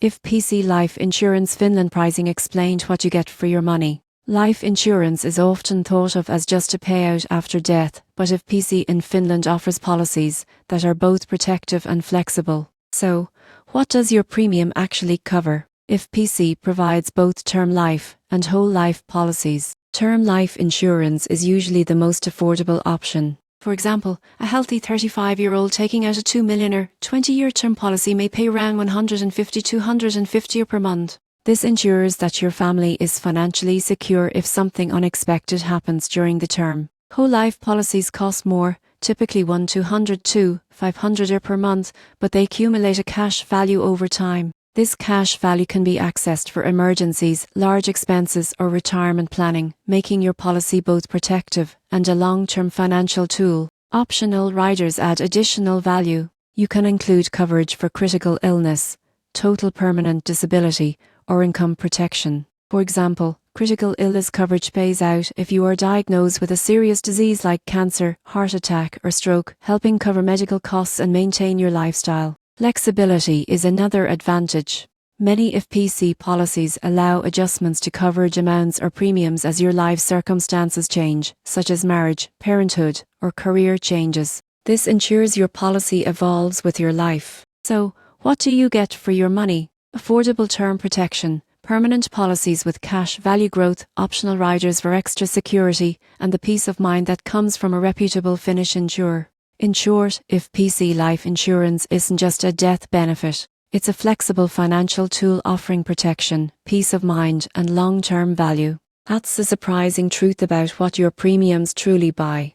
If PC Life Insurance Finland pricing explained what you get for your money. Life insurance is often thought of as just a payout after death, but if PC in Finland offers policies that are both protective and flexible. So, what does your premium actually cover? If PC provides both term life and whole life policies, term life insurance is usually the most affordable option. For example, a healthy 35-year-old taking out a 2 million or 20-year term policy may pay around 150-250 per month. This ensures that your family is financially secure if something unexpected happens during the term. Whole life policies cost more, typically 100-500 per month, but they accumulate a cash value over time. This cash value can be accessed for emergencies, large expenses, or retirement planning, making your policy both protective and a long-term financial tool. Optional riders add additional value. You can include coverage for critical illness, total permanent disability, or income protection. For example, critical illness coverage pays out if you are diagnosed with a serious disease like cancer, heart attack, or stroke, helping cover medical costs and maintain your lifestyle. Flexibility is another advantage. Many FPC policies allow adjustments to coverage amounts or premiums as your life circumstances change, such as marriage, parenthood, or career changes. This ensures your policy evolves with your life. So, what do you get for your money? Affordable term protection, permanent policies with cash value growth, optional riders for extra security, and the peace of mind that comes from a reputable Finnish insurer. In short, FPC Life Insurance isn't just a death benefit. It's a flexible financial tool offering protection, peace of mind, and long-term value. That's the surprising truth about what your premiums truly buy.